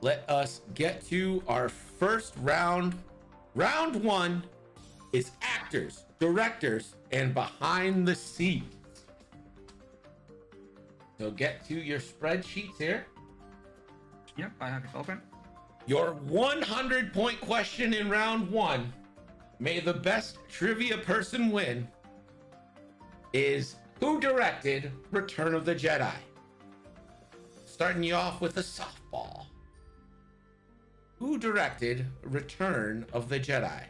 let us get to our first round. Round one is actors, directors, and behind the scenes. So get to your spreadsheets here. Yep, I have it open. Your 100-point question in round one, may the best trivia person win, is who directed Return of the Jedi? Starting you off with a softball. Who directed Return of the Jedi?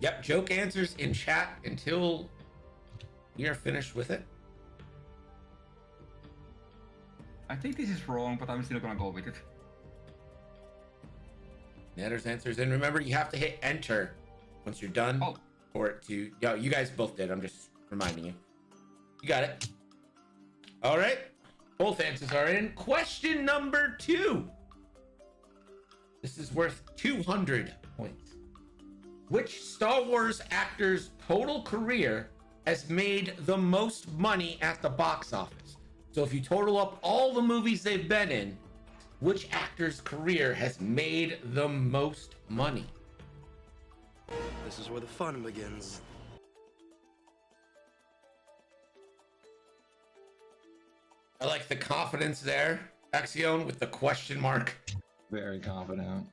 Yep, joke answers in chat until you're finished with it. I think this is wrong, but I'm still gonna go with it. Netter's answers, and remember you have to hit enter once you're done for it to. Yo, you guys both did. I'm just reminding you. You got it. All right, both answers are in. Question number 2. This is worth 200 points. Which Star Wars actor's total career has made the most money at the box office? So if you total up all the movies they've been in, which actor's career has made the most money? This is where the fun begins. I like the confidence there, Axion, with the question mark. Very confident.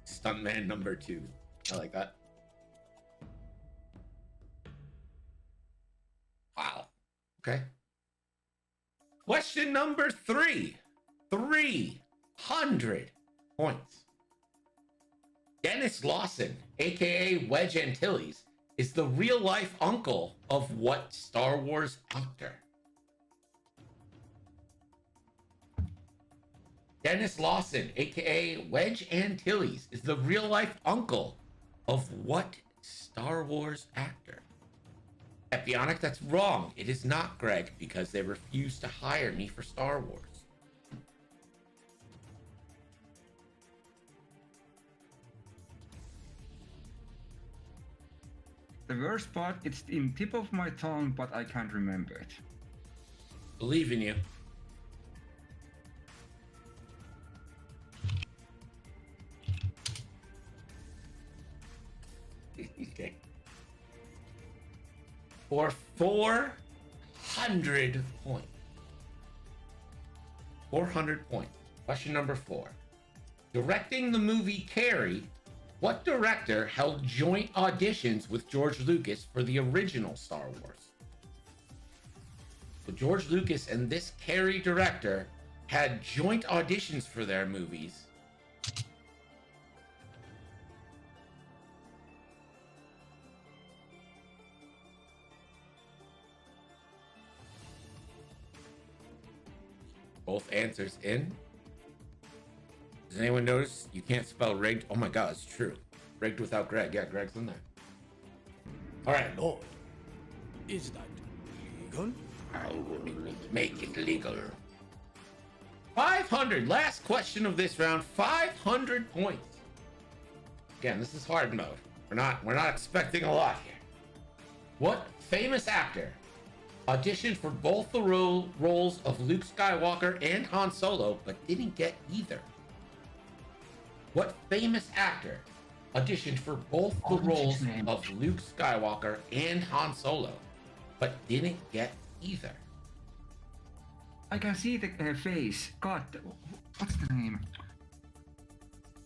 Stuntman number 2. I like that. Wow. Okay. Question number 3. 300 points. Dennis Lawson, aka Wedge Antilles, is the real life uncle of what Star Wars actor? Dennis Lawson, aka Wedge Antilles, is the real life uncle of what Star Wars actor? Epionic, that's wrong. It is not Greg, because they refused to hire me for Star Wars. The worst part, it's in tip of my tongue, but I can't remember it. Believe in you. Okay. For 400 points. 400 points. Question number 4. Directing the movie Carrie, what director held joint auditions with George Lucas for the original Star Wars? So George Lucas and this Carrie director had joint auditions for their movies. Both answers in. Does anyone notice you can't spell rigged? Oh my god, it's true. Rigged without Greg. Yeah, Greg's in there. All right. Lord, is that legal? I will make it legal. 500. Last question of this round. 500 points. Again, this is hard mode. We're not expecting a lot here. What famous actor auditioned for both the roles of Luke Skywalker and Han Solo, but didn't get either? What famous actor auditioned for both the roles of Luke Skywalker and Han Solo, but didn't get either? I can see the face. God, what's the name?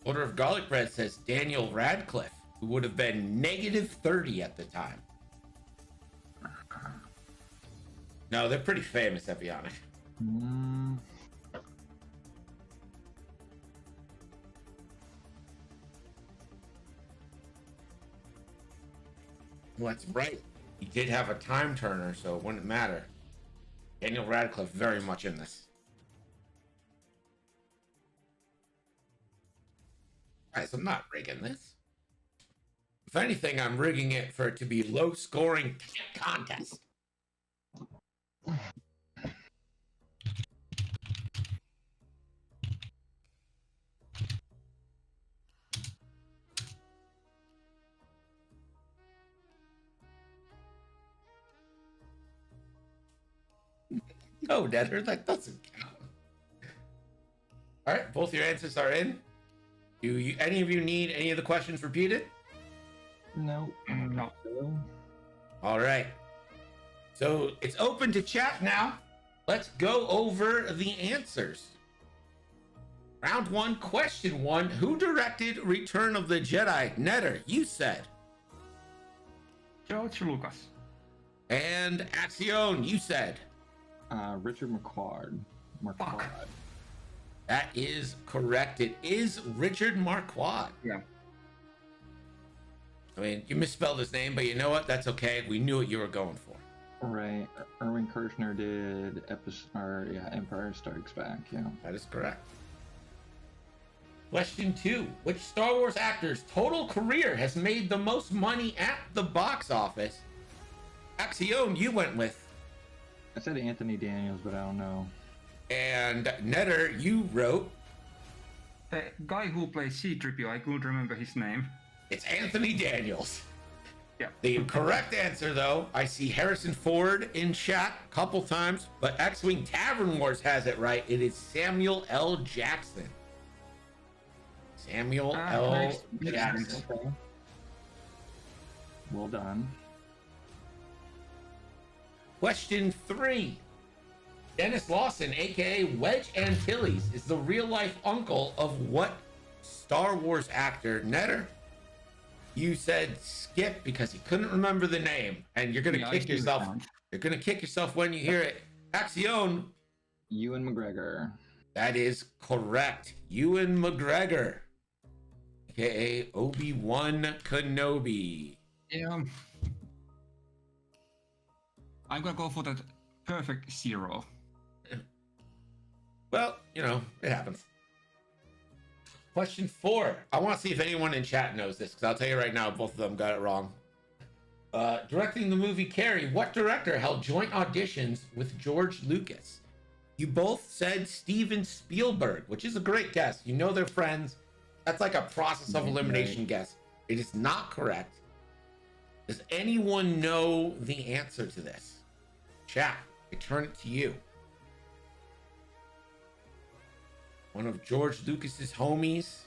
Order of Garlic Bread says Daniel Radcliffe, who would have been negative 30 at the time. No, they're pretty famous, Epionic. Well, that's right. He did have a time turner, so it wouldn't matter. Daniel Radcliffe very much in this. Guys, I'm not rigging this. If anything, I'm rigging it for it to be low-scoring contest. No, Netter, that doesn't count. All right, both your answers are in. Do you, any of you need any of the questions repeated? No. No. All right. So it's open to chat now. Let's go over the answers. Round 1, question 1. Who directed Return of the Jedi? Netter, you said. George Lucas. And Axion, you said. Richard Marquard. Fuck. That is correct. It is Richard Marquard. Yeah. I mean, you misspelled his name, but you know what? That's okay. We knew what you were going for. Right. Erwin Kirshner did Empire Strikes Back. Yeah. That is correct. Question 2. Which Star Wars actor's total career has made the most money at the box office? Axion, you went with. I said Anthony Daniels, but I don't know. And Netter, you wrote. The guy who plays C-3PO, I couldn't remember his name. It's Anthony Daniels. Yeah. The correct answer, though, I see Harrison Ford in chat a couple times, but X-Wing Tavern Wars has it right. It is Samuel L. Jackson. Samuel L. Jackson. Okay. Well done. Question 3. Dennis Lawson, aka Wedge Antilles, is the real-life uncle of what Star Wars actor? Netter, you said skip because you couldn't remember the name, and you're gonna kick yourself. You're gonna kick yourself when you hear it. Axion. Ewan McGregor. That is correct. Ewan McGregor, aka Obi-Wan Kenobi. Yeah. I'm gonna go for that perfect 0. Well, you know, it happens. Question 4. I want to see if anyone in chat knows this, because I'll tell you right now, both of them got it wrong. Directing the movie Carrie, what director held joint auditions with George Lucas? You both said Steven Spielberg, which is a great guess. You know they're friends. That's like a process of elimination guess. It is not correct. Does anyone know the answer to this? Chat, I turn it to you. One of George Lucas's homies.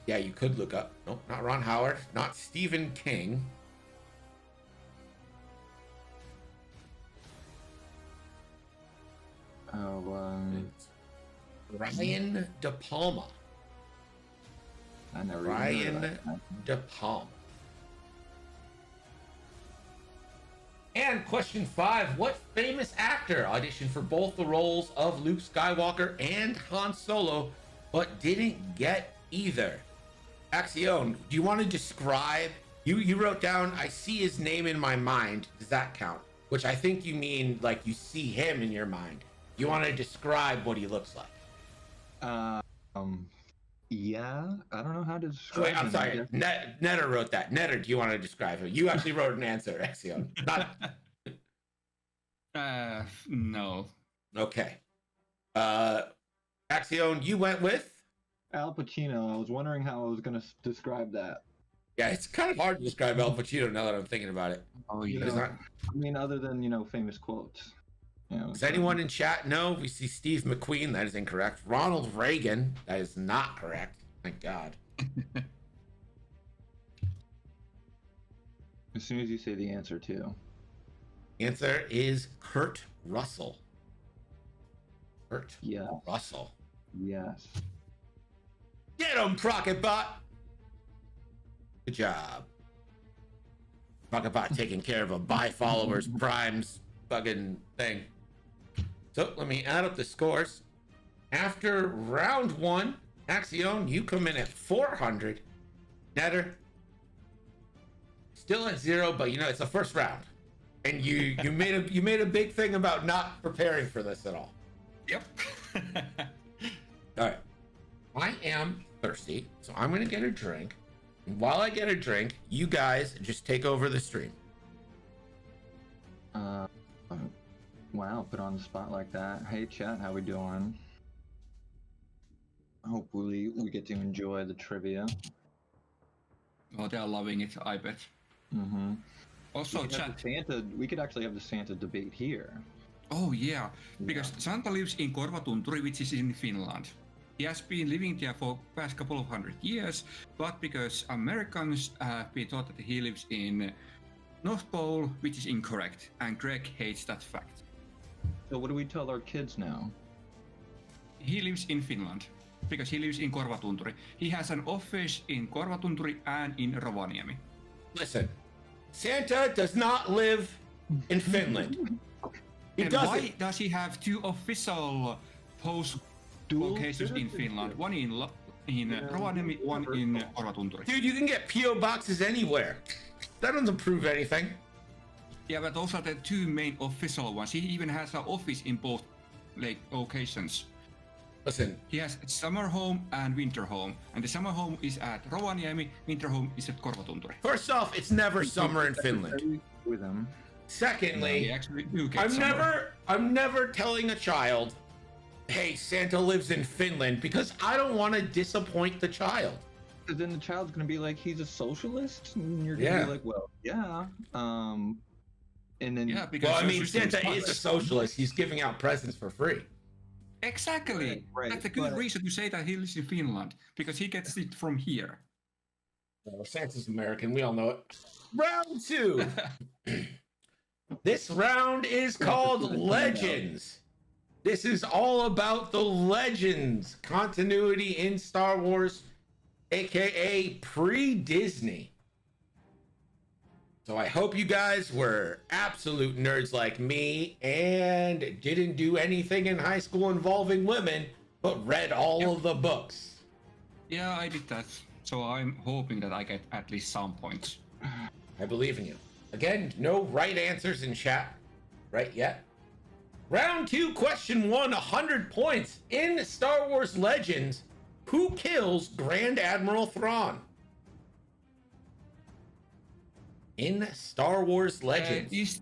Yeah, you could look up. Nope, not Ron Howard, not Stephen King. It's Ryan De Palma. I never Ryan De Palma. And question 5, what famous actor auditioned for both the roles of Luke Skywalker and Han Solo, but didn't get either? Axion, do you want to describe, you wrote down, I see his name in my mind. Does that count? Which I think you mean like you see him in your mind. You want to describe what he looks like? Yeah, I don't know how to describe Wait, I'm him. sorry. Netter wrote that. Netter, do you want to describe him? You actually wrote an answer, Axion. Not... No. Okay. Axion, you went with? Al Pacino. I was wondering how I was going to describe that. Yeah, it's kind of hard to describe Al Pacino now that I'm thinking about it. Oh, You yeah. know, not- I mean, other than, famous quotes. Does anyone in chat know? We see Steve McQueen. That is incorrect. Ronald Reagan. That is not correct. Thank God. As soon as you say the answer, too. Answer is Kurt Russell. Kurt Yeah. Russell. Yes. Get him, Crocketbot. Good job. Crocketbot taking care of a buy followers primes fucking thing. So let me add up the scores. After round 1, Axion, you come in at 400. Netter, still at 0, but it's the first round, and you made a big thing about not preparing for this at all. Yep. All right, I am thirsty, so I'm gonna get a drink. And while I get a drink, you guys just take over the stream. Wow, put on the spot like that. Hey, chat, how we doing? Hopefully, we get to enjoy the trivia. Oh, they're loving it, I bet. Mm-hmm. Also, We chat. could actually have the Santa debate here. Oh yeah, because Santa lives in Korvatunturi, which is in Finland. He has been living there for past couple of 100 years, but because Americans have been taught that he lives in North Pole, which is incorrect, and Greg hates that fact. So what do we tell our kids now? He lives in Finland because he lives in Korvatunturi. He has an office in Korvatunturi and in Rovaniemi. Listen, Santa does not live in Finland. He And doesn't. why does he have two official post Dual locations in citizenship. Finland? One in Rovaniemi, one in Korvatunturi. Dude, you can get P.O. boxes anywhere. That doesn't prove anything. Yeah, but those are the two main official ones. He even has an office in both locations. Listen, He has summer home and winter home, and the summer home is at Rovaniemi, winter home is at Korvatunturi. first off, it's never summer in Finland. With them. They Secondly, actually do get summer. I'm never telling a child, hey, Santa lives in Finland, because I don't want to disappoint the child. Because then the child's gonna be like, he's a socialist, and you're gonna Yeah. be like, well, yeah. And then Yeah, because Well, I mean, your system Santa is a fucked. socialist. He's giving out presents for free. Exactly. Right, That's a good but- reason to say that he lives in Finland, because he gets it from here. Well, Santa's American. We all know it. Round 2. This round is called Legends. This is all about the Legends continuity in Star Wars, aka pre-Disney. So I hope you guys were absolute nerds like me and didn't do anything in high school involving women, but read all of the books. Yeah, I did that. So I'm hoping that I get at least some points. I believe in you. Again, no right answers in chat right yet. Round 2, question 1, 100 points. In Star Wars Legends, who kills Grand Admiral Thrawn? In Star Wars Legends.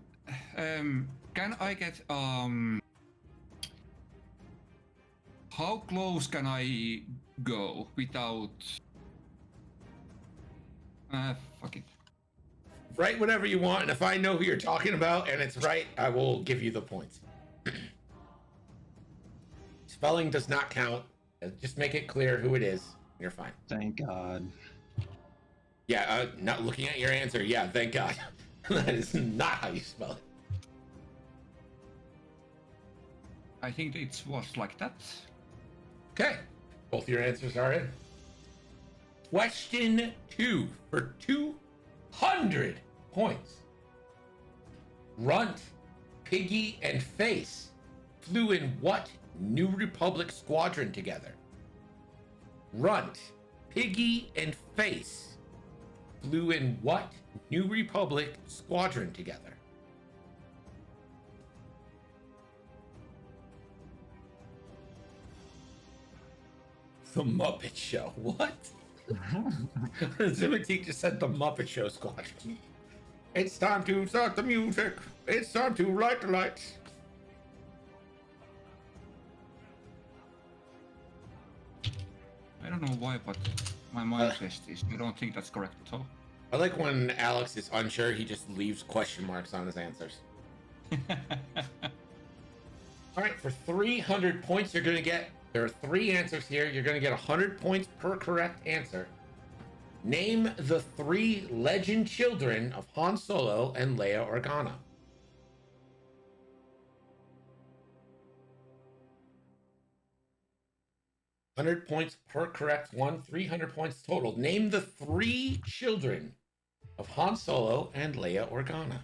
Can I get how close can I go without fuck it. Write whatever you want, and if I know who you're talking about and it's right, I will give you the points. Spelling does not count. Just make it clear who it is. You're fine. thank God. Yeah, not looking at your answer. Yeah, thank God. That is not how you spell it. I think it was like that. Okay. Both your answers are in. Question 2 for 200 points. Runt, Piggy, and Face flew in what New Republic squadron together? Runt, Piggy, and Face flew in what New Republic squadron together? The Muppet Show. What? Zimitek just said the Muppet Show squadron. It's time to start the music. It's time to light the lights. I don't know why, but my mind says this. I don't think that's correct at all. I like when Alex is unsure, he just leaves question marks on his answers. All right, for 300 points, you're going to get, there are 3 answers here. You're going to get 100 points per correct answer. Name the 3 legend children of Han Solo and Leia Organa. $100 points per correct one, 300 points total. Name the 3 children of Han Solo and Leia Organa.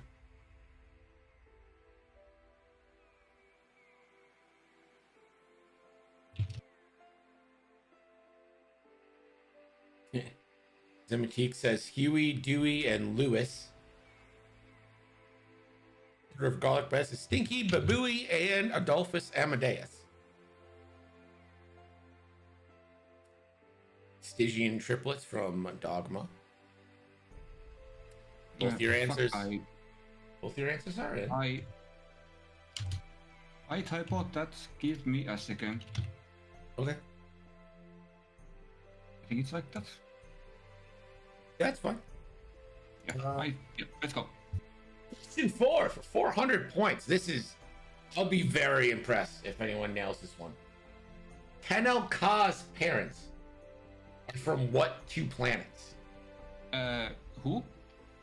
Zimitek says Huey, Dewey, and Lewis. River Garlic Breast is Stinky, Babooey, and Adolphus Amadeus. Stygian triplets from Dogma. Both your answers. Both your answers are in. I type out that. Give me a second. Okay. I think it's like that. That's fine. Yeah, let's go. Question 4 for 400 points. This is I'll be very impressed if anyone nails this one. Tenel Ka's parents are from what two planets? Who?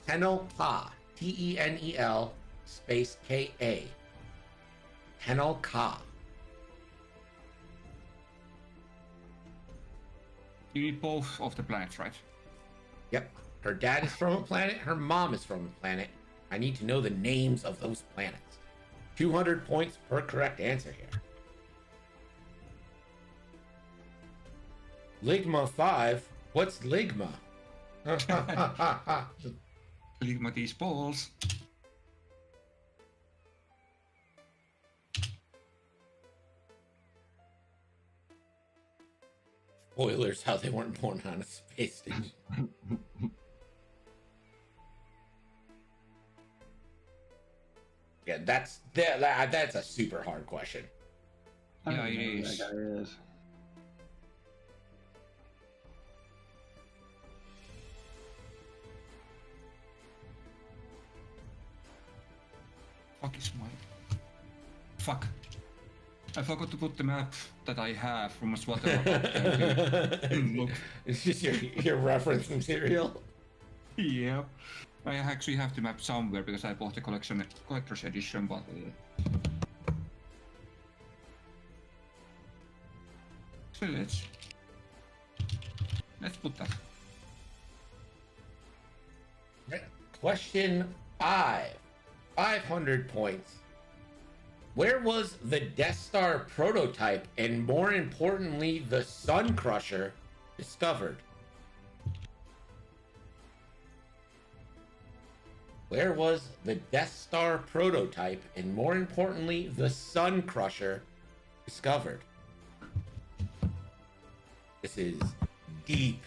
Tenel Ka. Tenel space Ka. Tenel Ka. You need both of the planets, right? Yep. Her dad is from a planet. Her mom is from a planet. I need to know the names of those planets. 200 points per correct answer here. Ligma 5. What's Ligma? Ligma these balls. Spoilers, how they weren't born on a space station. Yeah, that's a super hard question. Yeah, it That is. guy is. Fuck is my... Fuck. I forgot to put the map that I have from a swatter. Look. It's just your reference material. Yeah. I actually have the map somewhere because I bought the collector's edition, but... So let's put that. Question 5. 500 points. Where was the Death Star prototype and, more importantly, the Sun Crusher discovered? Where was the Death Star prototype and, more importantly, the Sun Crusher discovered? This is deep,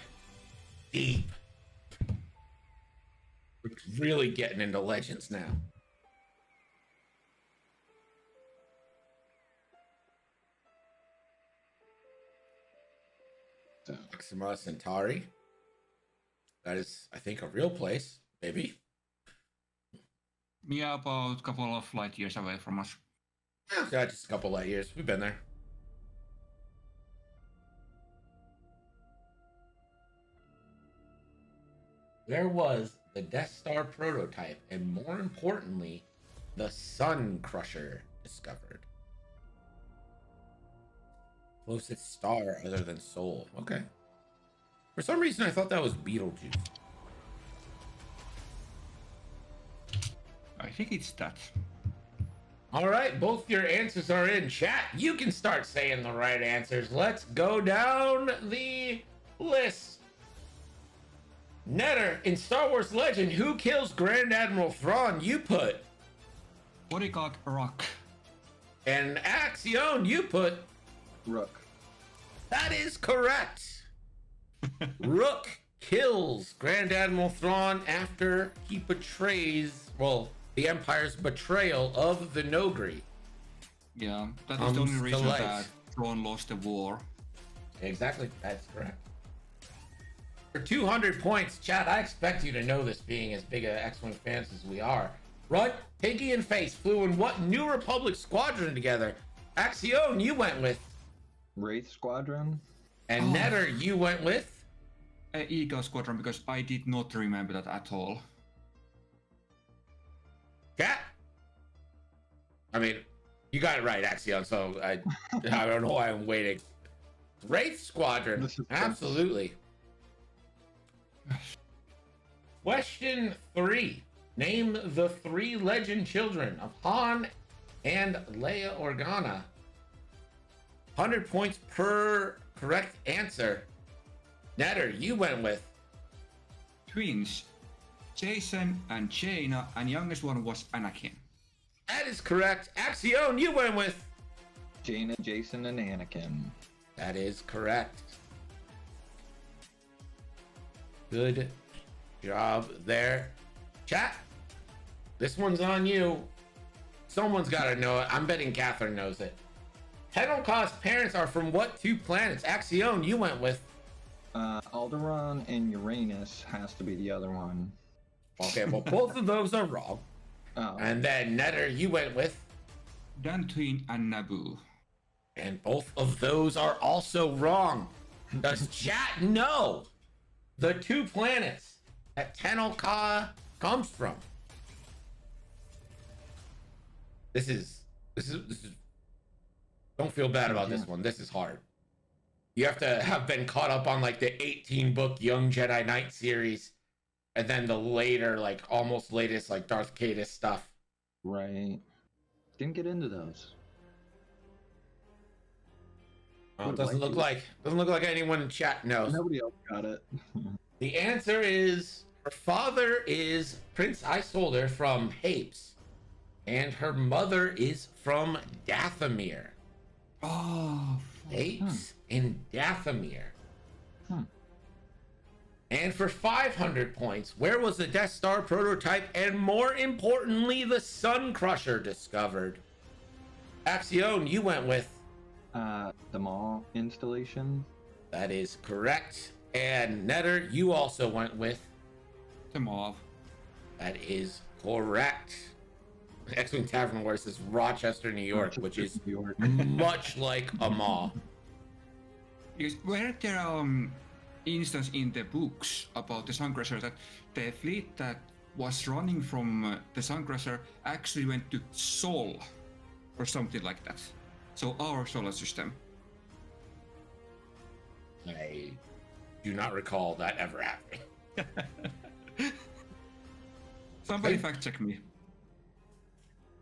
deep. We're really getting into Legends now. Proxima Centauri. That is, I think, a real place, maybe. Yeah, about a couple of light years away from us. Yeah, just a couple light years. We've been there. Where was the Death Star prototype and, more importantly, the Sun Crusher discovered? Closest star other than Sol. Okay. For some reason, I thought that was Betelgeuse. I think it's that. All right, both your answers are in chat. You can start saying the right answers. Let's go down the list. Netter, in Star Wars Legend, who kills Grand Admiral Thrawn? You put. Bodyguard Rock. And Axion, you put. Rook. That is correct. Rook kills Grand Admiral Thrawn after he betrays, well, the Empire's betrayal of the Nogri. Yeah, that is the only Comes to reason life. that Thrawn lost the war. Exactly, that's correct. For 200 points, chat, I expect you to know this, being as big a X-Wing fans as we are. Runt, Piggy, and Face flew in what New Republic squadron together? Axion, you went with. Wraith Squadron. And Netter, you went with. Eagle Squadron, because I did not remember that at all. Chat. I mean, you got it right, Axion, so I don't know why I'm waiting. Wraith Squadron, absolutely. Question 3. Name the 3 legend children of Han and Leia Organa. 100 points per correct answer. Netter, you went with. Twins. Jason and Jaina, and youngest one was Anakin. That is correct. Axion, you went with. Jaina, Jason, and Anakin. That is correct. Good job there. Chat, this one's on you. Someone's got to know it. I'm betting Catherine knows it. Tenel Ka's parents are from what 2 planets? Axion, you went with. Alderaan and Uranus has to be the other one. Okay, well, both of those are wrong. Oh. And then Netter, you went with. Dantooine and Naboo. And both of those are also wrong. Does chat know the two planets that Tenel-Ka comes from? This is. Don't feel bad about this one. This is hard. You have to have been caught up on like the 18-book Young Jedi Knight series, and then the later, like almost latest, like Darth Caedus stuff. Right. Didn't get into those. It doesn't look like anyone in chat knows. Nobody else got it. The answer is her father is Prince Isolder from Hapes, and her mother is from Dathomir. Oh, Hapes and Dathomir. Hmm. And for 500 points, where was the Death Star prototype and more importantly, the Sun Crusher discovered? Axion, you went with. The mall installation. That is correct. And Netter, you also went with. the Maw. That is correct. X-Wing Tavern Wars is Rochester, New York, which is New York. much like a mall. Because were there instance in the books about the Suncrusher that the fleet that was running from the Suncrusher actually went to Sol or something like that? So our solar system. I do not recall that ever happening. Somebody fact check me.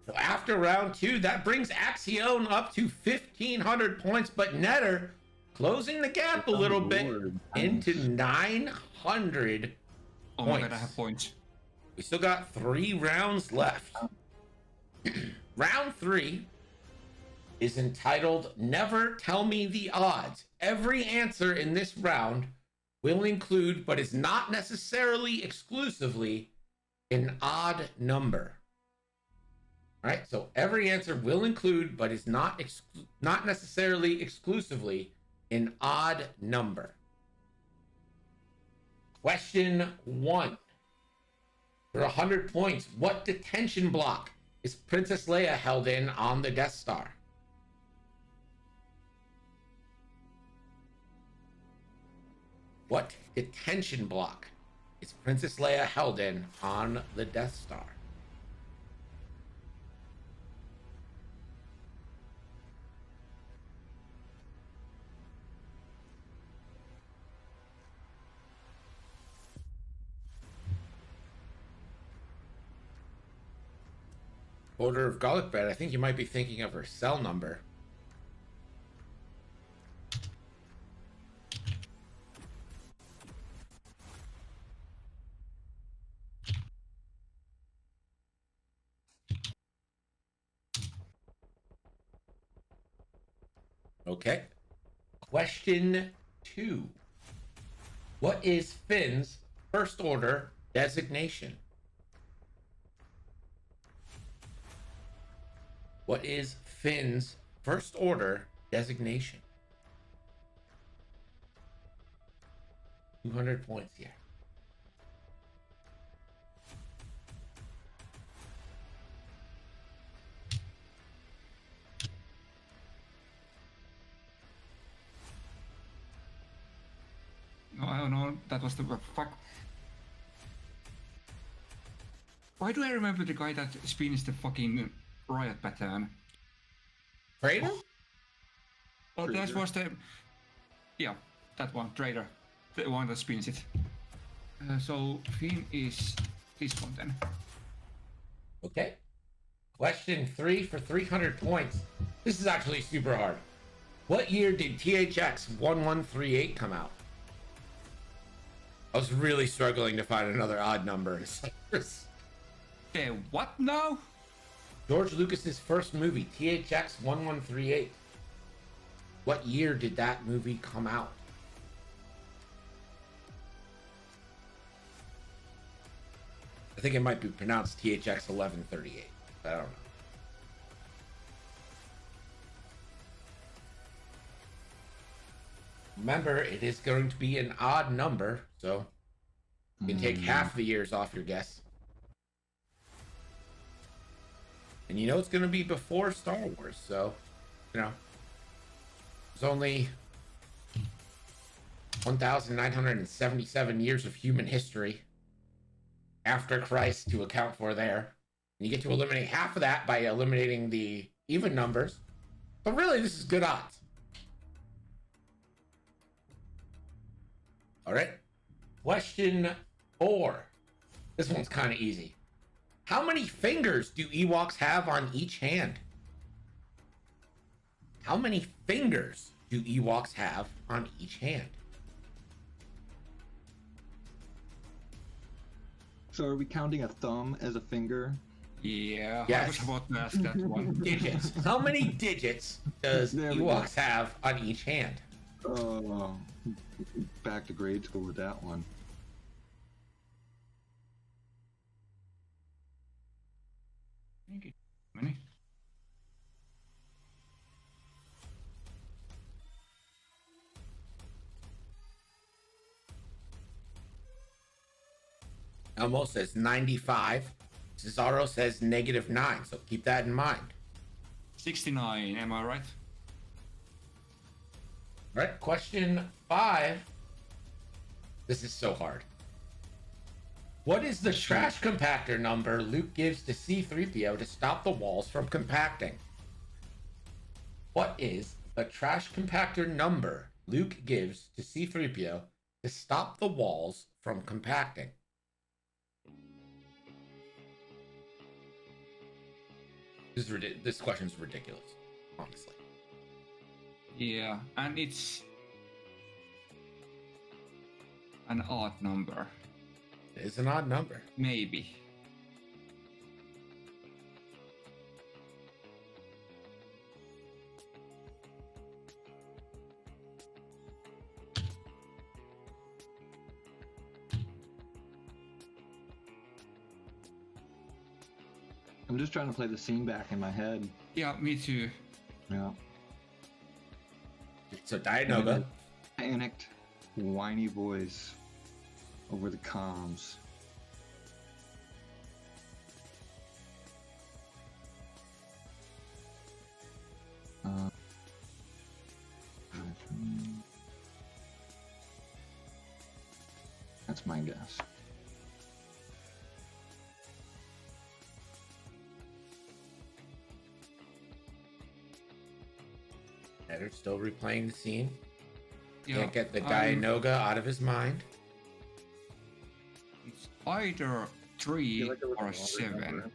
So after round 2, that brings Axion up to 1,500 points, but Netter closing the gap a little bit into 900 Oh points. my god, I have points. We still got 3 rounds left. Round 3 is entitled Never Tell Me the Odds. Every answer in this round will include, but is not necessarily exclusively, an odd number. All right, so every answer will include, but is not necessarily exclusively, an odd number. Question 1. For 100 points, what detention block is Princess Leia held in on the Death Star? What detention block is Princess Leia held in on the Death Star? Order of Garlic Bread, I think you might be thinking of her cell number. Okay. Question 2. What is Finn's first order designation? What is Finn's first order designation? 200 points here. No, I don't know. That was the fuck. Why do I remember the guy that spins the fucking riot pattern? Trader? Oh, that Trader. was the. Yeah, that one, Trader. The one that spins it. So, Finn is this one then. Okay. Question 3 for 300 points. This is actually super hard. What year did THX 1138 come out? I was really struggling to find another odd number. The what now? George Lucas's first movie, THX 1138. What year did that movie come out? I think it might be pronounced THX 1138. I don't know. Remember, it is going to be an odd number, so you can take half the years off your guess. And you know it's going to be before Star Wars, so, you know, there's only 1,977 years of human history after Christ to account for there. And you get to eliminate half of that by eliminating the even numbers. But really, this is good odds. All right. Question 4. This one's kind of easy. How many fingers do Ewoks have on each hand? How many fingers do Ewoks have on each hand? So are we counting a thumb as a finger? Yeah, Yes. I was about to ask that one. Digits. How many digits does There we Ewoks have on each hand? Oh, back to grade school with that one. Many? Elmo says 95. Cesaro says -9. So keep that in mind. 69, am I right? All right. Question 5. This is so hard. What is the trash compactor number Luke gives to C-3PO to stop the walls from compacting? What is the trash compactor number Luke gives to C-3PO to stop the walls from compacting? This question is ridiculous, honestly. Yeah, and it's an odd number. It is an odd number. Maybe. I'm just trying to play the scene back in my head. Yeah, me too. Yeah. So Dianoga. Panicked, whiny voice over the comms. That's my guess. Eddar's still replaying the scene. Yeah, Can't get the Dianoga out of his mind. It's either 3 Feel like it was a or longer 7. number.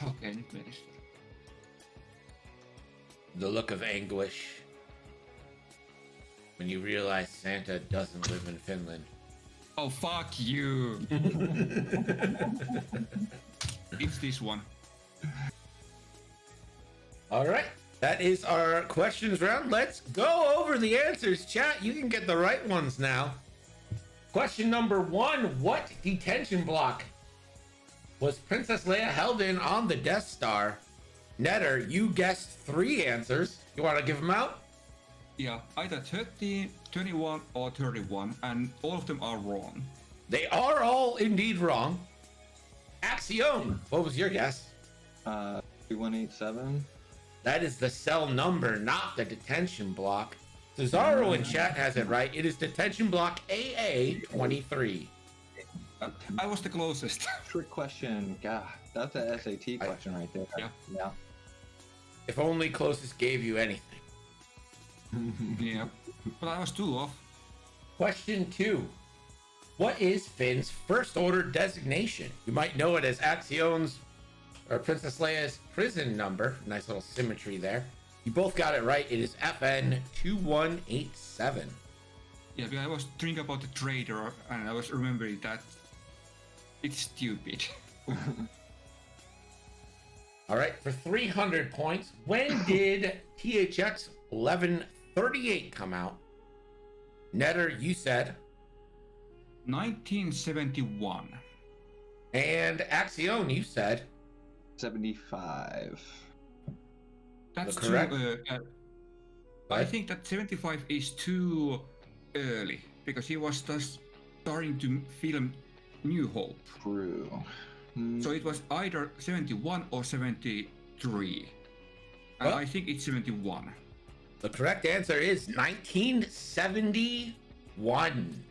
Okei, nyt menisi. The look of anguish when you realize Santa doesn't live in Finland. Oh, fuck you! It's this one. All right. That is our questions round. Let's go over the answers, chat. You can get the right ones now. Question number 1. What detention block was Princess Leia held in on the Death Star? Netter, you guessed 3 answers. You want to give them out? Yeah, either 30, 21 or 31, and all of them are wrong. They are all indeed wrong. Axion, what was your guess? 3187. That is the cell number, not the detention block. Cesaro in chat has it right. It is detention block AA23. I was the closest. Trick question. God, that's a SAT question right there. Yeah. Yeah. If only closest gave you anything. Yeah, but I was 2 off. Question 2. What is Finn's first order designation? You might know it as Axion's or Princess Leia's prison number. Nice little symmetry there. You both got it right. It is FN 2187. Yeah, because I was thinking about the trader, and I was remembering that it's stupid. All right, for 300 points, when did THX 1138 come out? Netter, you said 1971. And Axion, you said 75. That's too. Correct. I think that 75 is too early because he was just starting to film New Hope. True. So it was either 71 or 73. And Well, I think it's 71. the correct answer is 1971.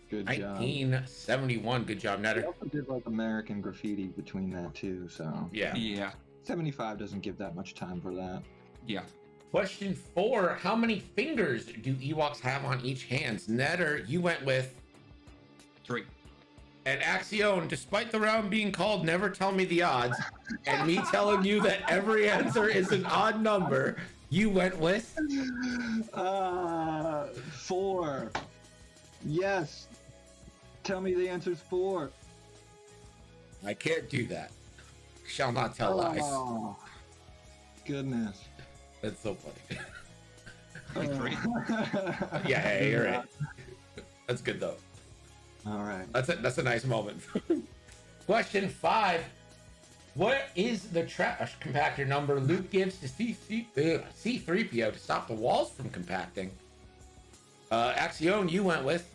Good job. 1971. Good job, He Netter. also did like American Graffiti between that too, so Yeah. Yeah. 75 doesn't give that much time for that. Yeah. Question 4. How many fingers do Ewoks have on each hand? Netter, you went with 3. And Axion, despite the round being called Never Tell Me the Odds, and me telling you that every answer is an odd number, you went with 4. Yes. Tell me the answer's 4. I can't do that. Shall not tell lies. Oh, goodness. That's so funny. Yeah, hey, you're right. That's good though. All right. That's a nice moment. Question 5. What is the trash compactor number Luke gives to C3PO to stop the walls from compacting? Axion, you went with.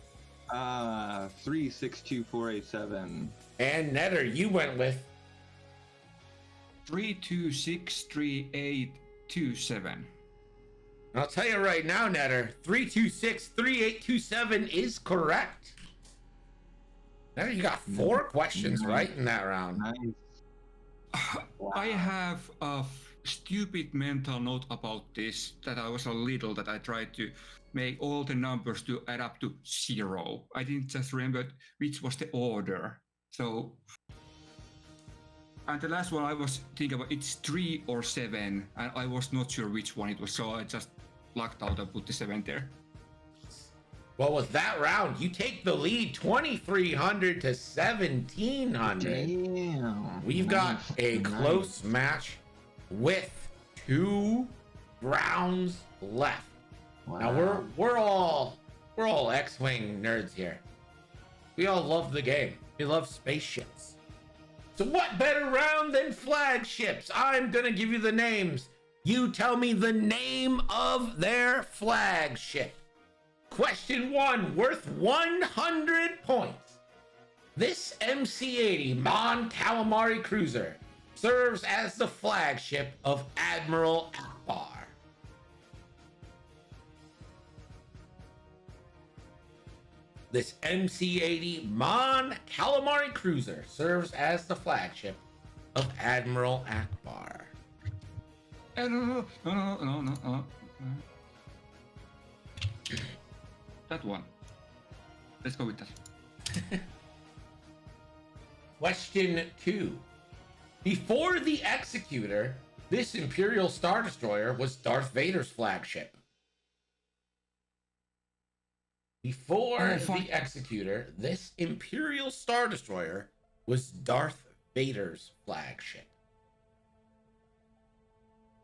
362487. And Netter, you went with. 3263827. And I'll tell you right now, Netter, 3263827 is correct. Netter, you got 4 questions right in that round. Nice. Wow. I have a stupid mental note about this that I was a little that I tried to make all the numbers to add up to 0. I didn't just remember which was the order. So, and the last one I was thinking about, it's 3 or 7, and I was not sure which one it was, so I just locked out and put the 7 there. Well, with that round, you take the lead 2,300 to 1,700. Damn. We've got Nice, a nice. close match with 2 rounds left. Wow. Now we're all X-Wing nerds here. We all love the game. We love spaceships. So what better round than flagships? I'm gonna give you the names. You tell me the name of their flagship. Question 1, worth 100 points. This MC-80 Mon Calamari cruiser serves as the flagship of Admiral Akbar. This MC-80 Mon Calamari cruiser serves as the flagship of Admiral Akbar. No. That one. Let's go with that. Question 2. Before the Executor, this Imperial Star Destroyer was Darth Vader's flagship. Before the Executor, this Imperial Star Destroyer was Darth Vader's flagship.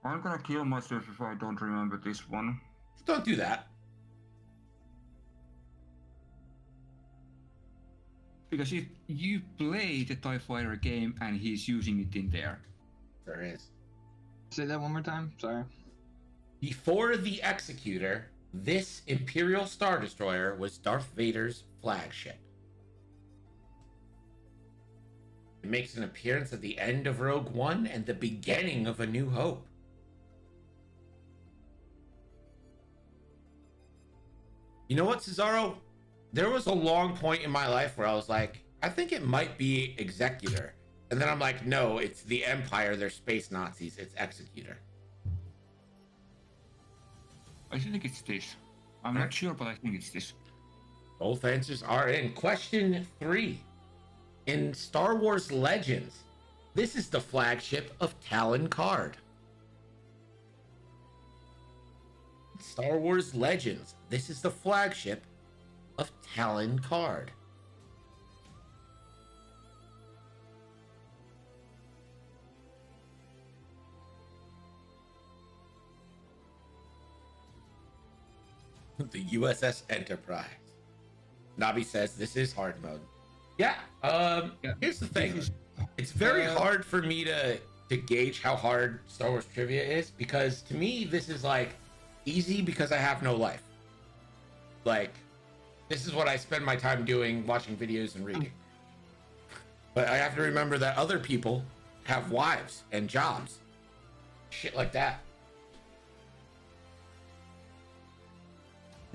I'm gonna kill myself if I don't remember this one. Don't do that. Because if you play the TIE Fighter game and he's using it in there. There is. Say that one more time. Sorry. Before the Executor, this Imperial Star Destroyer was Darth Vader's flagship. It makes an appearance at the end of Rogue One and the beginning of A New Hope. You know what, Cesaro? There was a long point in my life where I was like, I think it might be Executor. And then I'm like, no, it's the Empire. They're space Nazis. It's Executor. I think it's this. I'm not sure, but I think it's this. Both answers are in. Question 3. In Star Wars Legends, this is the flagship of Talon Card. Star Wars Legends, this is the flagship of Talon Card. The USS Enterprise. Nabi says this is hard mode. Yeah. Yeah. Here's the thing. This is- It's very hard for me to gauge how hard Star Wars trivia is, because to me this is like easy because I have no life. Like, this is what I spend my time doing, watching videos and reading. But I have to remember that other people have wives and jobs. Shit like that.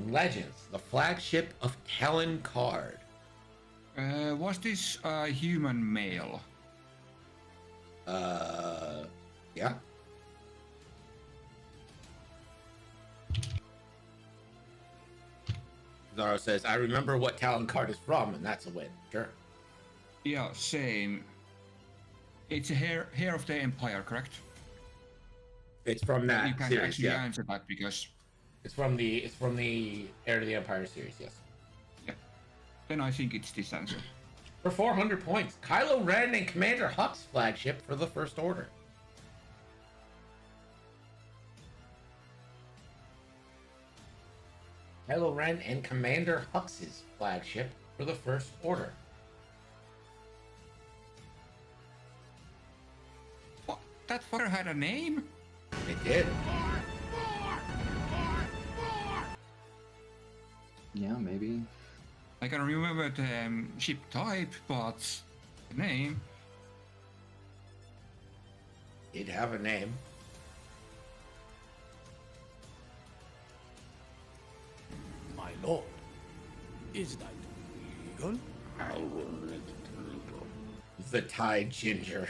Legends, the flagship of Talon Card. Was this a human male? Yeah. Zaro says, I remember what Talon Card is from, and that's a win. Sure. Yeah, same. It's a hair of the Empire, correct? It's from that You can series, actually yeah. answer that because It's from the Heir to the Empire series, yes. then I think it's this answer. For 400 points, Kylo Ren and Commander Huck's flagship for the First Order. Kylo Ren and Commander Hux's flagship for the First Order. What? That fucker had a name? It did. Yeah, maybe. I can remember the ship type, but the name. Did have a name. My lord, is that legal? The Thai Ginger.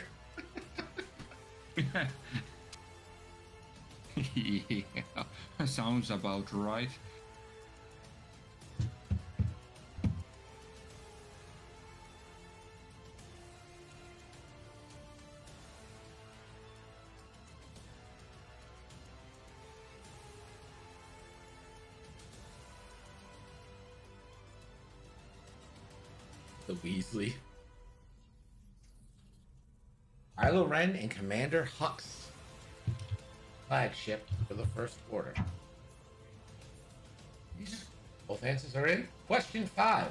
Yeah, sounds about right. The Weasley. Kylo Ren and Commander Hux. Flagship for the First Order. Both answers are in. Question 5.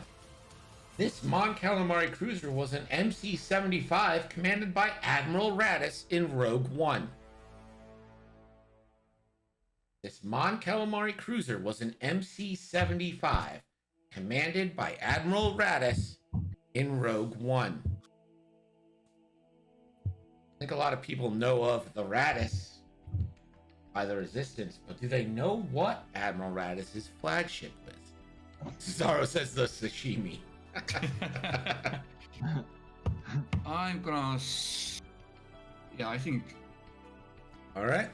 This Mon Calamari cruiser was an MC-75 commanded by Admiral Raddus in Rogue One. This Mon Calamari cruiser was an MC-75 commanded by Admiral Raddus in Rogue One. I think a lot of people know of the Raddus by the Resistance, but do they know what Admiral Raddus's flagship is? Cesaro says the sashimi. I'm gonna. Yeah, I think. All right.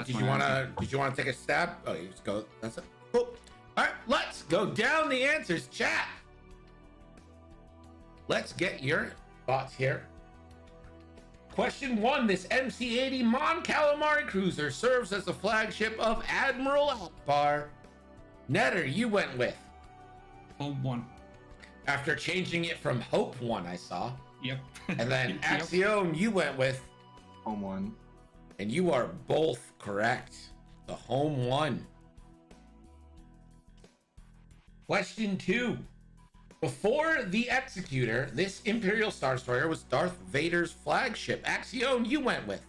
Did you wanna take a stab? Oh, you just go. That's it. Cool. All right, let's go down the answers, chat. Let's get your thoughts here. Question 1. This MC-80 Mon Calamari cruiser serves as the flagship of Admiral Akbar. Netter, you went with. Home one. After changing it from Hope 1, I saw. Yep. And then Yep. Axion, you went with. Home one. And you are both correct. The home one. Question 2. Before the Executor, this Imperial Star Destroyer was Darth Vader's flagship. Axion, you went with.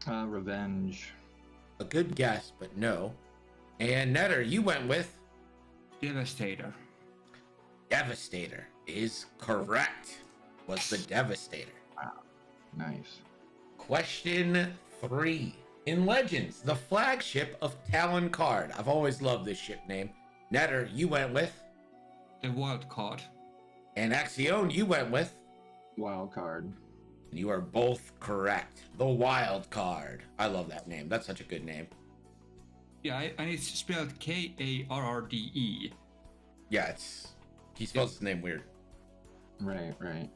Revenge. A good guess, but no. And Netter, you went with. Devastator. Devastator is correct. Was the Devastator. Nice. Question 3. In Legends, the flagship of Talon Card. I've always loved this ship name. Netter, you went with. The wild card. And Axion, you went with. Wild card. And you are both correct. The Wild Card. I love that name. That's such a good name. Yeah, and it's spelled Karrde. Yeah, he spells his name weird. Right, right.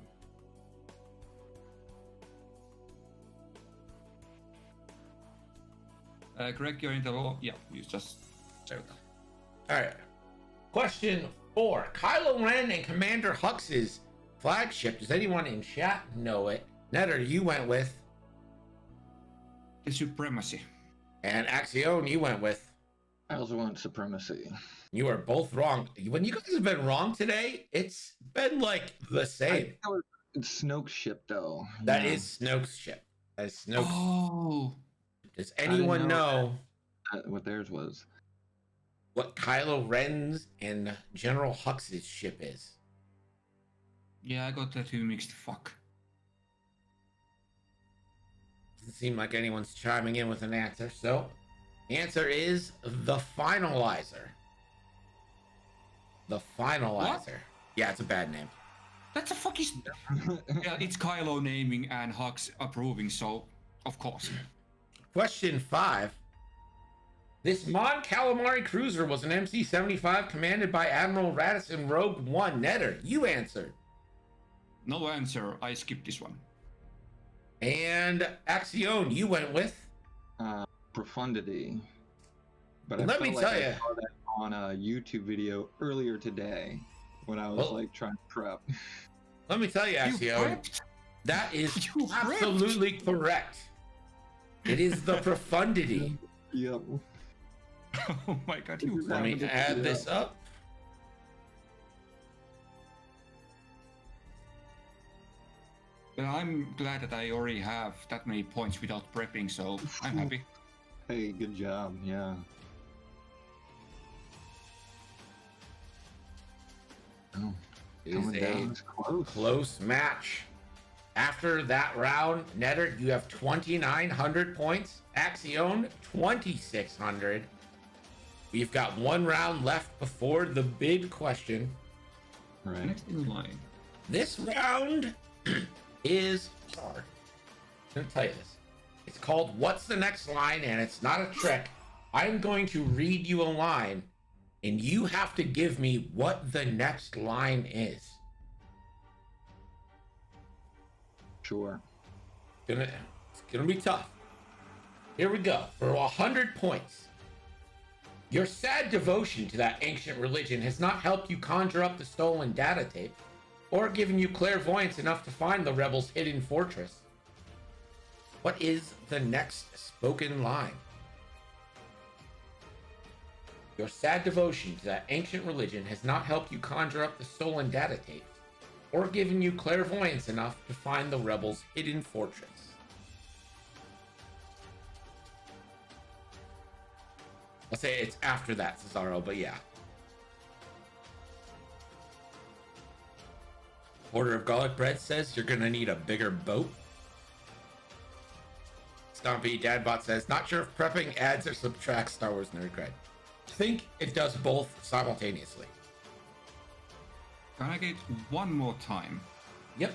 Greg, you're in the law. Yeah, you just said that. All right. Question 4. Kylo Ren and Commander Hux's flagship. Does anyone in chat know it? Netter, you went with. The supremacy. And Axion, you went with. I also want supremacy. You are both wrong. When you guys have been wrong today, it's been like the same. It's Snoke's ship, though. That is Snoke's ship. That is Snoke's. Oh, Does anyone know what theirs was? what Kylo Ren's and General Hux's ship is? yeah, I got the two mixed. Fuck. Doesn't seem like anyone's chiming in with an answer. So, the answer is the Finalizer. The Finalizer. What? Yeah, it's a bad name. That's a fucking. yeah, it's Kylo naming and Hux approving, so of course. Question 5. This Mon Calamari cruiser was an MC-75 commanded by Admiral Raddus in Rogue One. Netter, you answered. No answer. I skipped this one. And Axion, you went with? Profundity. But Let me tell you. I saw that on a YouTube video earlier today when I was like trying to prep. Let me tell you, Axion, that is absolutely correct. It is the Profundity. Yep. Oh my god, you. Let me add this up. Well, I'm glad that I already have that many points without prepping, so I'm happy. Hey, good job. Yeah. Oh, It is a close match. After that round, Netter, you have 2,900 points. Axion, 2,600. We've got one round left before the big question. Right. Next in line. This round is hard. I'm going to tell you this. It's called What's the Next Line, and it's not a trick. I'm going to read you a line, and you have to give me what the next line is. Sure. It's gonna be tough. Here we go. For 100 points. Your sad devotion to that ancient religion has not helped you conjure up the stolen data tape, or given you clairvoyance enough to find the rebels' hidden fortress. What is the next spoken line? Your sad devotion to that ancient religion has not helped you conjure up the stolen data tapes, or given you clairvoyance enough to find the rebels' hidden fortress. I'll say it's after that, Cesaro, but yeah. Order of Garlic Bread says you're gonna need a bigger boat. Stompy Dadbot says, not sure if prepping adds or subtracts Star Wars nerd cred. I think it does both simultaneously. Can I get one more time? Yep.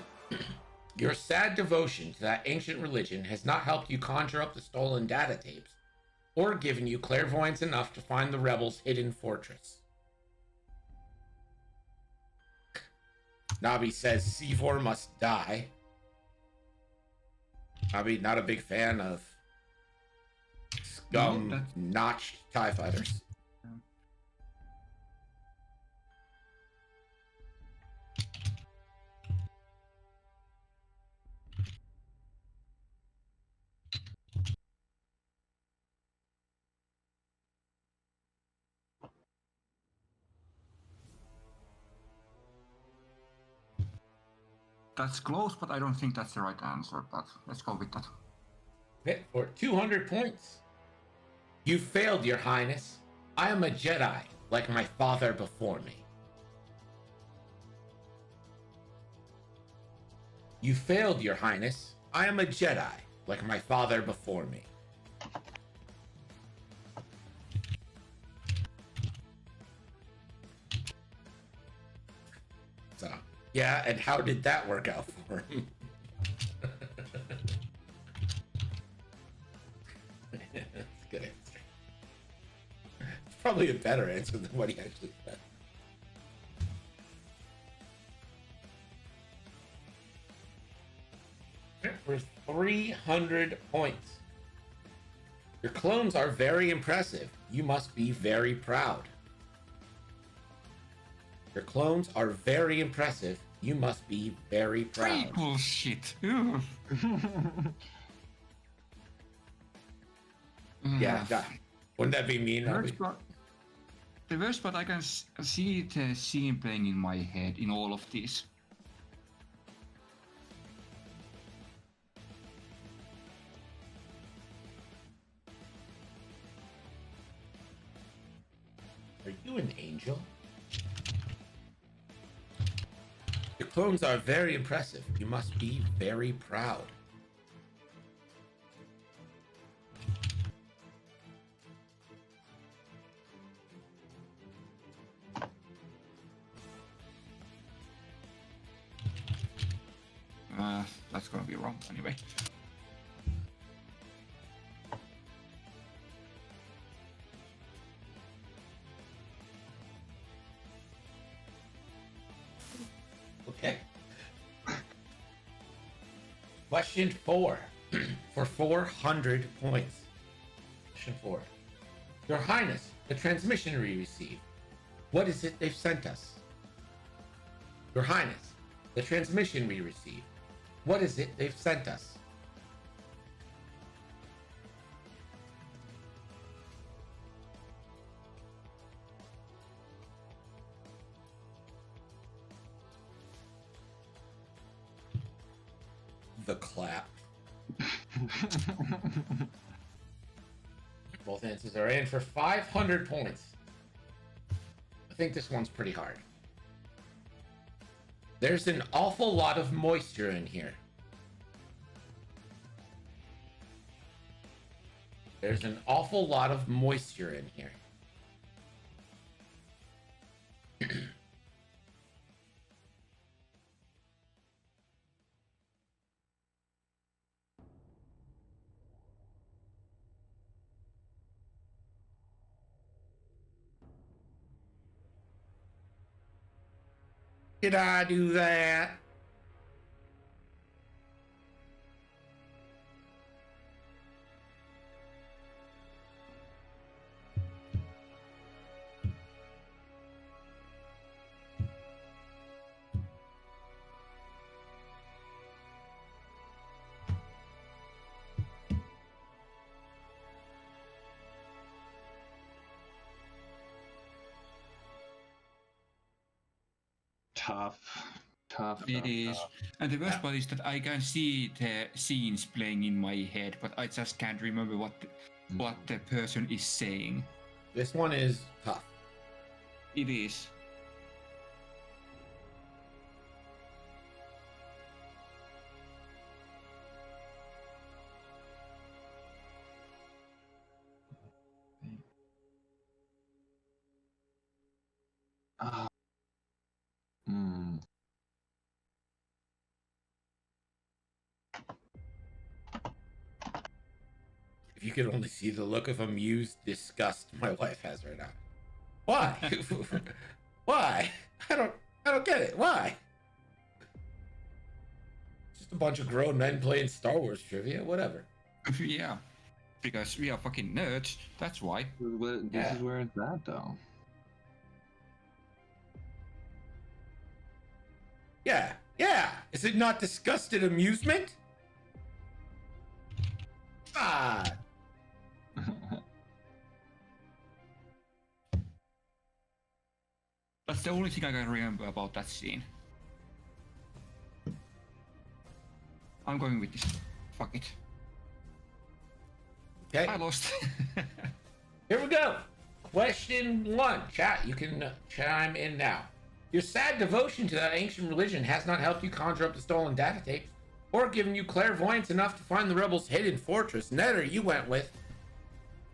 Your sad devotion to that ancient religion has not helped you conjure up the stolen data tapes, or given you clairvoyance enough to find the rebels' hidden fortress. Nabi says C4 must die. Nabi, not a big fan of scum notched TIE fighters. That's close, but I don't think that's the right answer, but let's go with that. Okay, for 200 points. You failed, Your Highness. I am a Jedi, like my father before me. You failed, Your Highness. I am a Jedi, like my father before me. So, yeah, and how did that work out for him? That's a good answer. It's probably a better answer than what he actually said. For 300 points. Your clones are very impressive. You must be very proud. Your clones are very impressive. You must be very proud. Bullshit. Yeah, wouldn't that be mean? The worst part, I can see the scene playing in my head in all of these. Are you an angel? Your clones are very impressive. You must be very proud. That's gonna be wrong anyway. Okay. Question 4 for 400 points. Question 4. Your Highness, the transmission we received. What is it they've sent us? Your Highness, the transmission we received. What is it they've sent us? The clap. Both answers are in for 500 points. I think this one's pretty hard. There's an awful lot of moisture in here. There's an awful lot of moisture in here. Did I do that? Tough. It is. And the worst part is that I can see the scenes playing in my head, but I just can't remember what the person is saying. This one is tough. It is. If you could only see the look of amused disgust my wife has right now. Why? Why? I don't get it. Why? Just a bunch of grown men playing Star Wars trivia, whatever. Yeah. Because we are fucking nerds, that's why. This is where it's at, though. Yeah. Is it not disgusted amusement? Ah. That's the only thing I can remember about that scene. I'm going with this. Fuck it. Okay. I lost. Here we go. Question 1. Chat, you can chime in now. Your sad devotion to that ancient religion has not helped you conjure up the stolen data tapes, or given you clairvoyance enough to find the rebels' hidden fortress. Netter, you went with.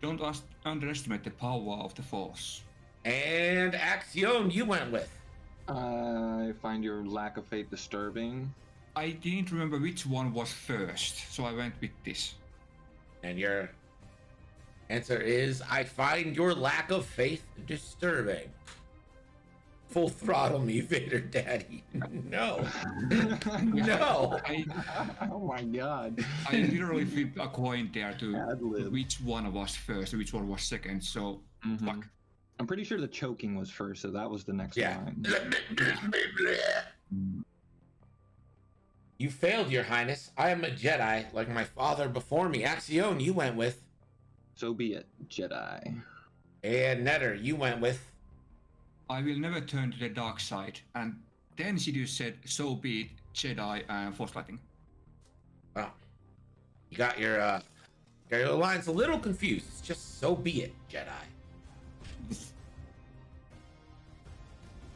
Don't underestimate the power of the Force. And Axion, you went with. I find your lack of faith disturbing. I didn't remember which one was first, so I went with this. And your answer is, I find your lack of faith disturbing. Full throttle me, Vader Daddy. No. No. Oh my god. I literally flipped a coin there to which one was first, which one was second, so fuck. I'm pretty sure the choking was first, so that was the next line. You failed, Your Highness. I am a Jedi, like my father before me. Axion, you went with. So be it, Jedi. And Netter, you went with. I will never turn to the dark side. And then Sidious said, so be it, Jedi and Force Lightning. Wow. You got your lines a little confused. It's just so be it, Jedi.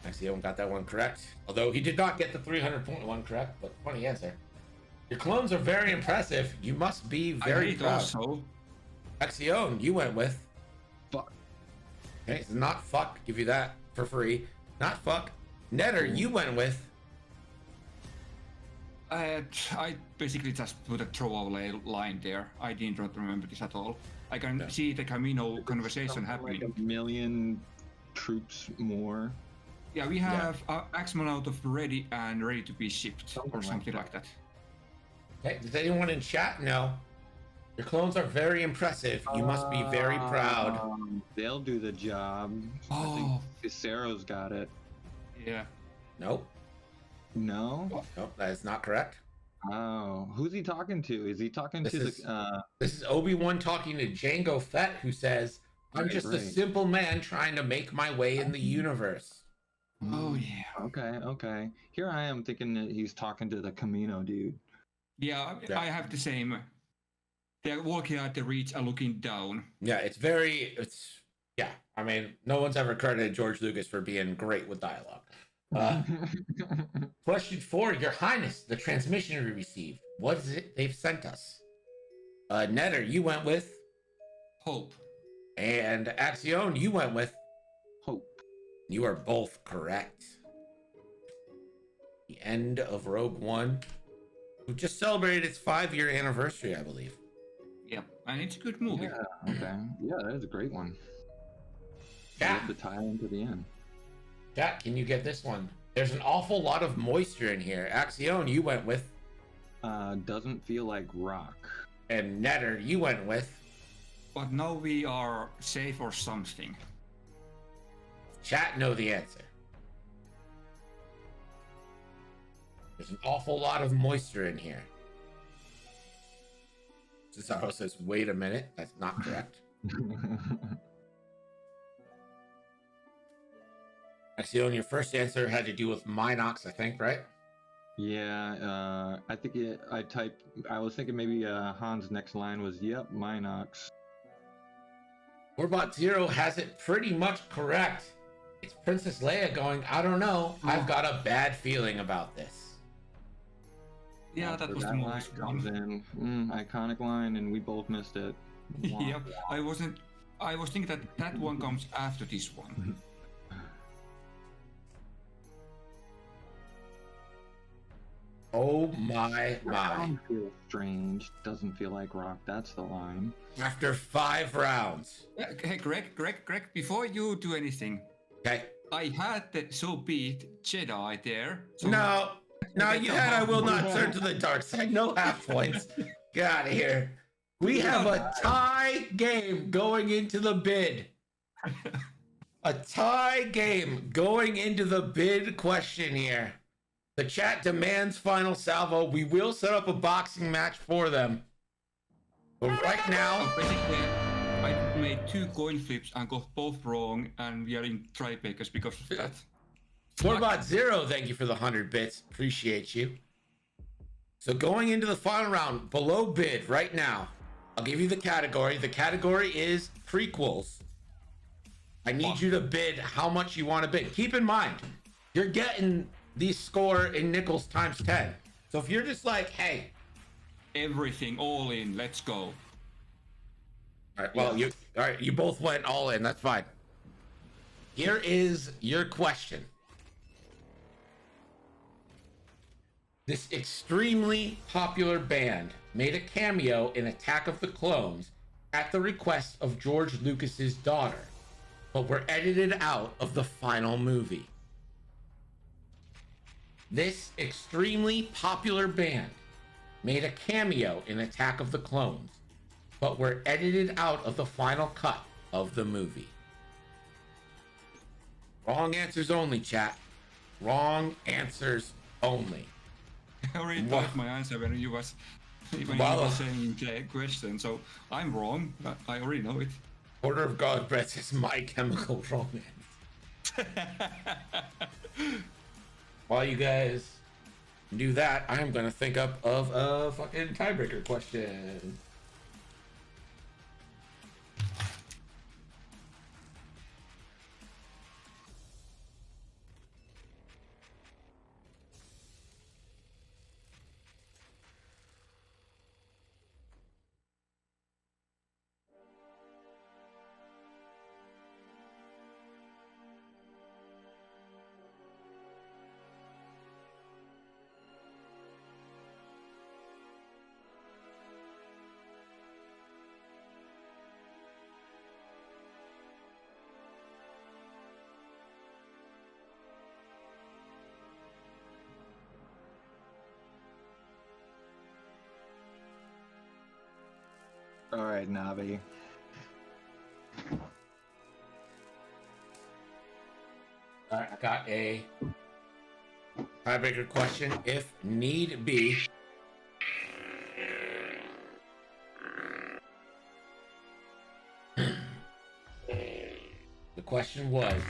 Axion got that one correct. Although he did not get the 300-point one correct, but funny answer. Your clones are very impressive. You must be very proud. Also. Axion, you went with. Fuck. Okay, it's not fuck. Give you that for free. Not fuck. Netter, you went with. I basically just put a throwaway line there. I did not remember this at all. I can see the Camino conversation happening. Like a million troops more. Yeah, we have Axman out of ready and ready to be shipped, or something like that. Okay, does anyone in chat know? Your clones are very impressive. You must be very proud. They'll do the job. I think Ficero's got it. Yeah. Nope. No? Nope, that is not correct. Oh, who's he talking to? Is he talking to the? This is Obi-Wan talking to Jango Fett, who says, "I'm just a simple man trying to make my way in the universe." Oh yeah. Okay. Here I am thinking that he's talking to the Camino dude. Yeah, I have the same. They're walking at the reach and looking down. Yeah, yeah. I mean, no one's ever credited George Lucas for being great with dialogue. Question 4, Your Highness, the transmission we received. What is it they've sent us? Netter, you went with Hope. And Axion, you went with Hope. You are both correct. The end of Rogue One, who just celebrated its 5-year anniversary, I believe. Yep, and it's a good movie. Yeah, okay. Yeah, that is a great one. Jack, the tie into the end. Jack, can you get this one? There's an awful lot of moisture in here. Axion, you went with doesn't feel like rock. And Netter, you went with But now we are safe or something. Chat know the answer. There's an awful lot of moisture in here. Cesaro says, wait a minute. That's not correct. Axion, your first answer had to do with Minox, I think, right? Yeah, I think I was thinking maybe Han's next line was, yep, Minox. Warbot Zero has it pretty much correct. It's Princess Leia going, I don't know. I've got a bad feeling about this. Yeah, that was the line comes in. Iconic line, and we both missed it. Yep, I was thinking that one comes after this one. Oh my. Feels strange. Doesn't feel like rock. That's the line. After 5 rounds. Hey, Greg, before you do anything. Okay. I had the so beat Jedi there. So No, you had I will not turn to the dark side. No half points. Get out of here. We have a tie game going into the bid. A tie game going into the bid question here. The chat demands final salvo. We will set up a boxing match for them. But right now... Basically, I made 2 coin flips and got both wrong, and we are in tiebreakers because of that. Warbot Zero, thank you for the 100 bits. Appreciate you. So going into the final round, below bid right now, I'll give you the category. The category is prequels. I need you to bid how much you want to bid. Keep in mind, you're getting the score in nickels times 10. So if you're just like, hey, everything all in, let's go. All right, well, you both went all in. That's fine. Here is your question. This extremely popular band made a cameo in Attack of the Clones at the request of George Lucas's daughter, but were edited out of the final movie. This extremely popular band made a cameo in Attack of the Clones, but were edited out of the final cut of the movie. Wrong answers only, chat. Wrong answers only. I already thought my answer when you was saying the question, so I'm wrong, but I already know it. Order of God Breath is My Chemical Romance. While you guys do that, I am gonna think up of a fucking tiebreaker question. All right, Navi. All right, I got a tiebreaker question if need be. The question was,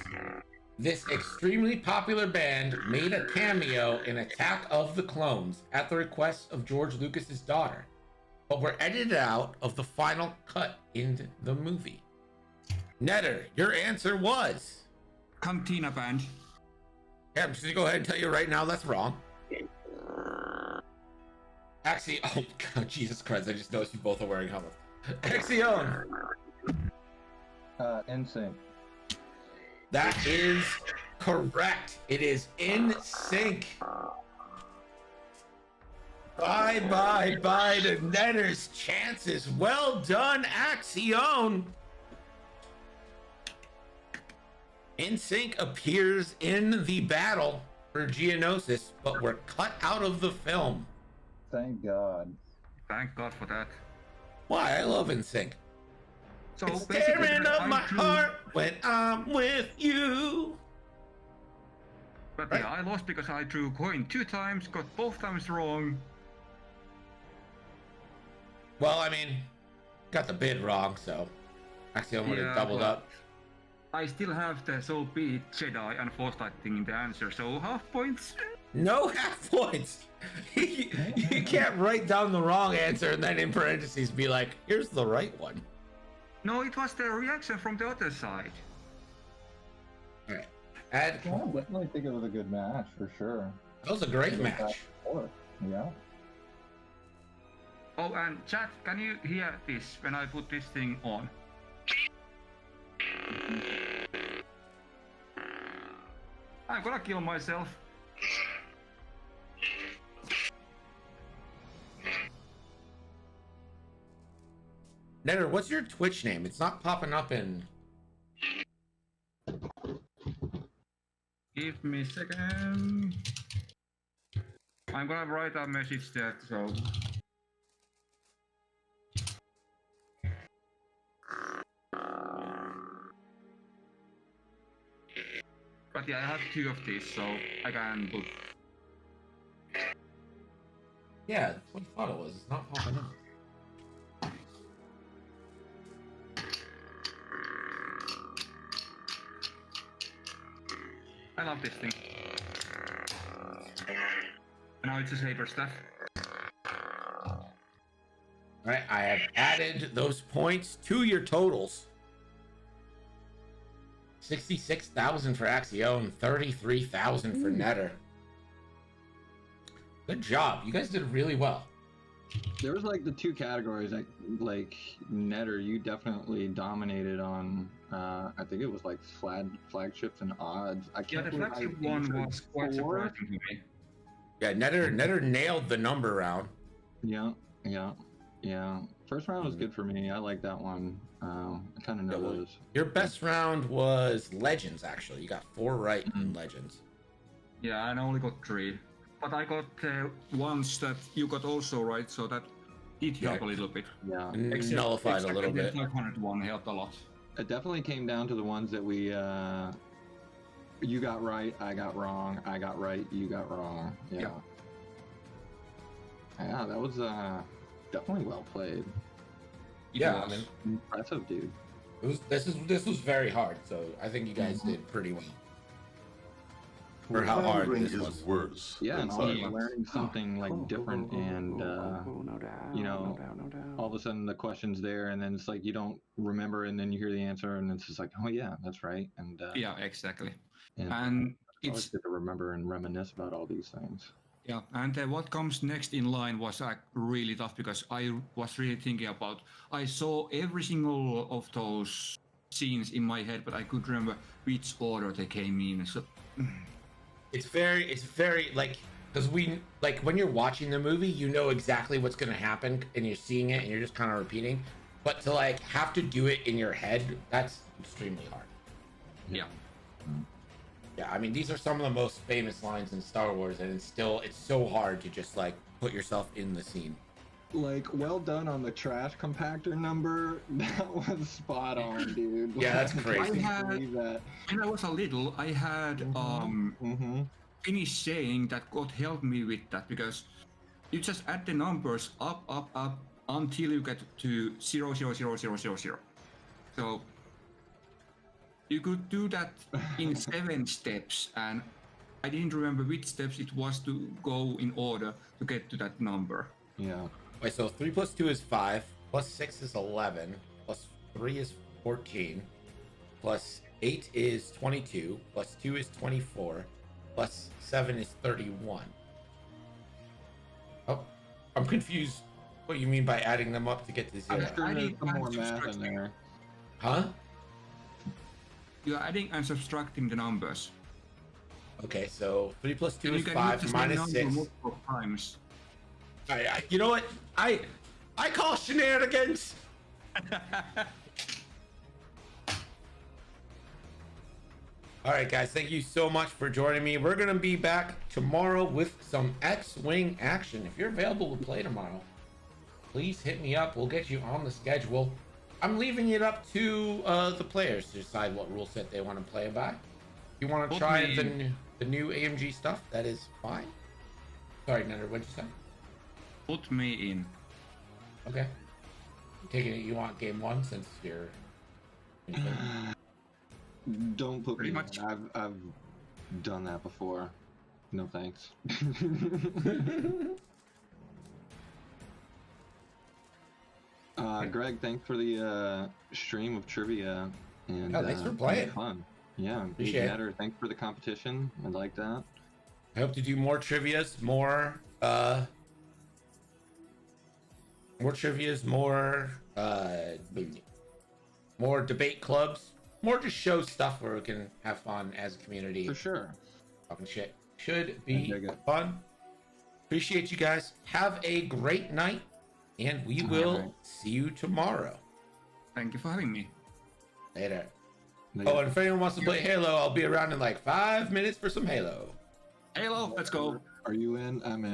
this extremely popular band made a cameo in Attack of the Clones at the request of George Lucas's daughter, but were edited out of the final cut in the movie. Netter, your answer was... Cantina Band. Yeah, I'm just gonna go ahead and tell you right now that's wrong. Axion, oh god, Jesus Christ, I just noticed you both are wearing helmets. Axion! NSYNC. That is correct. It is in sync. Bye to Netter's chances. Well done, Axion. NSYNC appears in the battle for Geonosis, but were cut out of the film. Thank God. Thank God for that. Why? I love NSYNC. So It's basically, tearing up my I drew- heart when I'm with you. But Right. yeah, I lost because I drew coin 2 times, got both times wrong. Well, I mean, got the bid wrong, so Axiom would have Yeah, doubled but- up. I still have the so be it Jedi and Foresight thing in the answer, so half points. No half points. You can't write down the wrong answer and then in parentheses be like, here's the right one. No, it was the reaction from the other side. All right. Add. I definitely think it was a good match for sure. That was a great match. Yeah. Oh, and chat, can you hear this when I put this thing on? I'm gonna kill myself. Netter, what's your Twitch name? It's not popping up in. Give me a second. I'm gonna write a message there, so. But yeah, I have 2 of these, so I can put. Yeah, that's what I thought it was. It's not popping up. I love this thing. Now it's a saber stuff. All right, I have added those points to your totals. 66,000 for Axion, 33,000 for Netter. Good job. You guys did really well. There was like the 2 categories, like Netter, you definitely dominated on. I think it was like flagships and odds. I Yeah, can't the believe I flagship one answered was quite 4. surprising to me. Yeah, Netter nailed the number round. Yeah. First round was good for me. I like that one. I kind of know Yeah, well, those. Your best round was Legends, actually. You got 4 right in Legends. Yeah, and I only got 3. But I got ones that you got also right, so that did help a little bit. Yeah. Nullified a little the bit. 501 helped a lot. It definitely came down to the ones that we. You got right, I got wrong. I got right, you got wrong. Yeah. Yep. Yeah, that was definitely well played. Yeah, I was. mean, Impressive, dude. this was very hard, so I think you guys did pretty well. for how hard Floundering this is was. worse. Yeah, than and always silence. learning something like different, and no doubt, you know, no doubt. all of a sudden the question's there, and then it's like you don't remember, and then you hear the answer, and it's just like, oh yeah, that's right. And Yeah, exactly. and And it's always it's good to remember and reminisce about all these things. yeah, and what comes next in line was like really tough because I was really thinking about. I saw every single of those scenes in my head, but I couldn't remember which order they came in. So It's very like, because like when you're watching the movie, you know exactly what's going to happen and you're seeing it and you're just kind of repeating. But to like have to do it in your head, that's extremely hard. yeah, Yeah, I mean, these are some of the most famous lines in Star Wars, and it's so hard to just like put yourself in the scene. Like, well done on the trash compactor number. That was spot on, dude. Yeah, that's Like, crazy. I can't believe that. when I was a little, I had Mm-hmm. Finnish saying that God help me with that because you just add the numbers up until you get to 0, 0, 0, 0, 0, 0. So you could do that in 7 steps, and I didn't remember which steps it was to go in order to get to that number. Yeah. Wait, so 3 plus 2 is 5, plus 6 is 11, plus 3 is 14, plus 8 is 22, plus 2 is 24, plus 7 is 31. Oh, I'm confused what you mean by adding them up to get to 0. I'm sure I there's need some more to math in subtract- there. Huh? You're adding and subtracting the numbers. Okay, so 3 plus 2 And is you can 5 use the minus same 6. number multiple times. You know what? I call shenanigans. All right, guys, thank you so much for joining me. We're gonna be back tomorrow with some X-Wing action. If you're available to play tomorrow, please hit me up. We'll get you on the schedule. I'm leaving it up to the players to decide what rule set they want to play by. If you want to Put try me- the new AMG stuff, that is fine. Sorry, Nutter, what'd you say? Put me in. Okay. Taking it you want game 1 since you're... Don't put Pretty me much. in. I've done that before. No thanks. Greg, thanks for the stream of trivia. And Yeah, thanks for it was playing. Fun. Yeah, Appreciate it. Matter. Thanks for the competition. I like that. I hope to do more trivias, more trivias, more debate clubs, more just show stuff where we can have fun as a community. For sure. Talking shit should I be dig it. fun. Appreciate you guys. Have a great night, and we will right. see you tomorrow. Thank you for having me. Later. Later. Oh, and if anyone wants to play Halo, I'll be around in like 5 minutes for some Halo. Halo, let's go. Are you in? I'm in.